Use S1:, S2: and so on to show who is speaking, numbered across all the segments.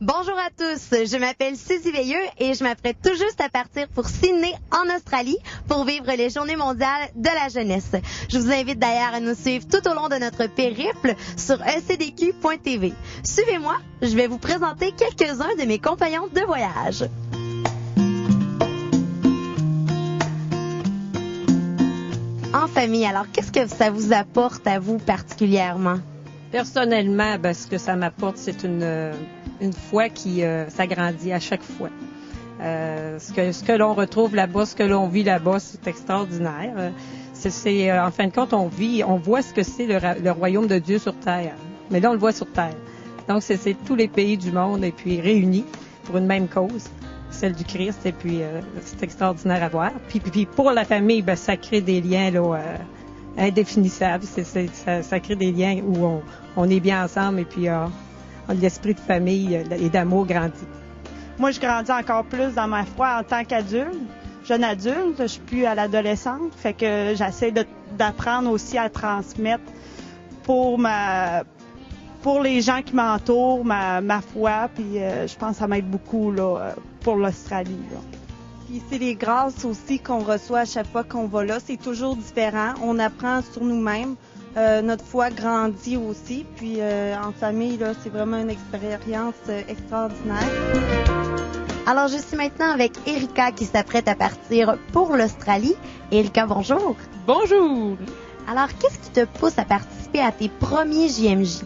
S1: Bonjour à tous, je m'appelle Suzy Veilleux et je m'apprête tout juste à partir pour Sydney en Australie pour vivre les Journées mondiales de la jeunesse. Je vous invite d'ailleurs à nous suivre tout au long de notre périple sur ecdq.tv. Suivez-moi, je vais vous présenter quelques-uns de mes compagnons de voyage. En famille, alors qu'est-ce que ça vous apporte à vous particulièrement?
S2: Personnellement, ce que ça m'apporte, c'est une foi qui s'agrandit à chaque fois. Ce que l'on retrouve là-bas, ce que l'on vit là-bas, c'est extraordinaire. En fin de compte, on voit ce que c'est le royaume de Dieu sur terre. Mais là, on le voit sur terre. Donc, c'est tous les pays du monde et puis réunis pour une même cause, celle du Christ. Et puis, c'est extraordinaire à voir. Puis pour la famille, ça crée des liens là, indéfinissables. Ça crée des liens où on est bien ensemble et puis l'esprit de famille et d'amour grandit.
S3: Moi, je grandis encore plus dans ma foi en tant qu'adulte, jeune adulte. Je suis plus à l'adolescente, fait que j'essaie d'apprendre aussi à transmettre pour les gens qui m'entourent ma foi. Puis je pense que ça m'aide beaucoup là pour l'Australie. Là.
S4: Puis c'est les grâces aussi qu'on reçoit à chaque fois qu'on va là. C'est toujours différent. On apprend sur nous-mêmes. Notre foi grandit aussi. Puis en famille, là, c'est vraiment une expérience extraordinaire.
S1: Alors, je suis maintenant avec Erika qui s'apprête à partir pour l'Australie. Erika, bonjour.
S5: Bonjour.
S1: Alors, qu'est-ce qui te pousse à participer à tes premiers JMJ?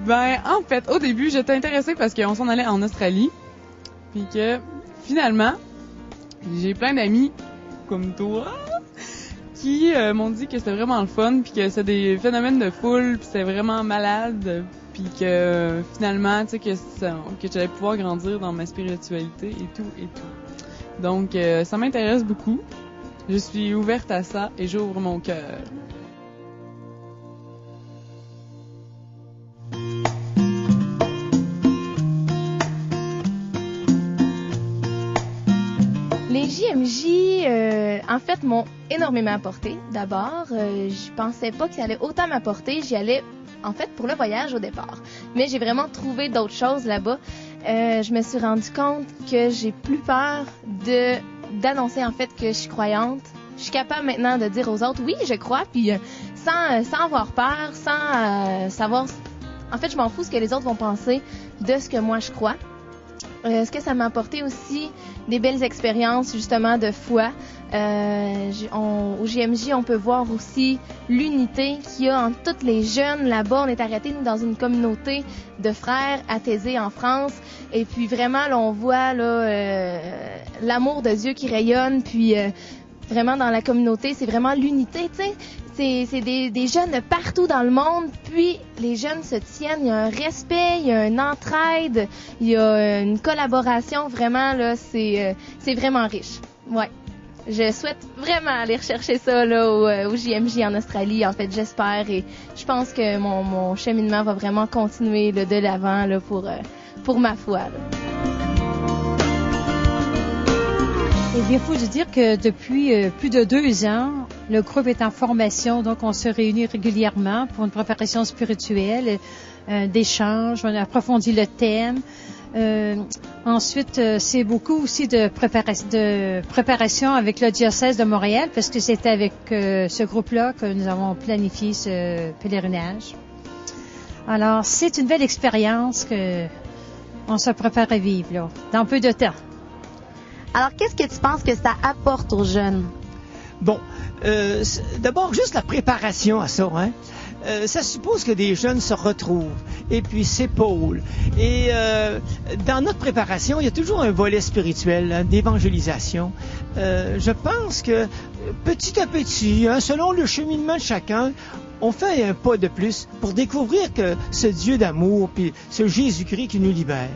S5: En fait, au début, j'étais intéressée parce qu'on s'en allait en Australie. Puis que, finalement, j'ai plein d'amis comme toi qui m'ont dit que c'était vraiment le fun, puis que c'est des phénomènes de foule, puis c'est vraiment malade, puis que finalement, tu sais, que j'allais pouvoir grandir dans ma spiritualité et tout. Donc, ça m'intéresse beaucoup. Je suis ouverte à ça et j'ouvre mon cœur.
S6: Les JMJ, en fait, m'ont énormément apporté. D'abord, je pensais pas que ça allait autant m'apporter. J'y allais, en fait, pour le voyage au départ. Mais j'ai vraiment trouvé d'autres choses là-bas. Je me suis rendu compte que j'ai plus peur d'annoncer, en fait, que je suis croyante. Je suis capable maintenant de dire aux autres, oui, je crois, puis sans avoir peur, sans savoir... En fait, je m'en fous ce que les autres vont penser de ce que moi je crois. Ce que ça m'a apporté aussi des belles expériences justement de foi. Au JMJ, on peut voir aussi l'unité qu'il y a entre tous les jeunes là-bas. On est arrêtés, nous, dans une communauté de frères athésés en France. Et puis vraiment, là, on voit là, l'amour de Dieu qui rayonne. Puis vraiment, dans la communauté, c'est vraiment l'unité, tu sais. C'est des jeunes de partout dans le monde, puis les jeunes se tiennent, il y a un respect, il y a une entraide, il y a une collaboration, vraiment, là, c'est vraiment riche. Ouais. Je souhaite vraiment aller rechercher ça, là, au JMJ en Australie, en fait, j'espère, et je pense que mon cheminement va vraiment continuer, là, de l'avant, là, pour ma foi, là.
S7: Eh bien, il faut dire que depuis plus de 2 ans, le groupe est en formation, donc on se réunit régulièrement pour une préparation spirituelle, d'échange, on approfondit le thème. Ensuite, c'est beaucoup aussi de préparation avec le diocèse de Montréal, parce que c'est avec ce groupe-là que nous avons planifié ce pèlerinage. Alors, c'est une belle expérience que on se prépare à vivre là, dans peu de temps.
S1: Alors, qu'est-ce que tu penses que ça apporte aux jeunes?
S8: Bon, d'abord, juste la préparation à ça, hein. Ça suppose que des jeunes se retrouvent et puis s'épaulent. Et dans notre préparation, il y a toujours un volet spirituel, hein, d'évangélisation. Je pense que petit à petit, hein, selon le cheminement de chacun, on fait un pas de plus pour découvrir que ce Dieu d'amour puis ce Jésus-Christ qui nous libère.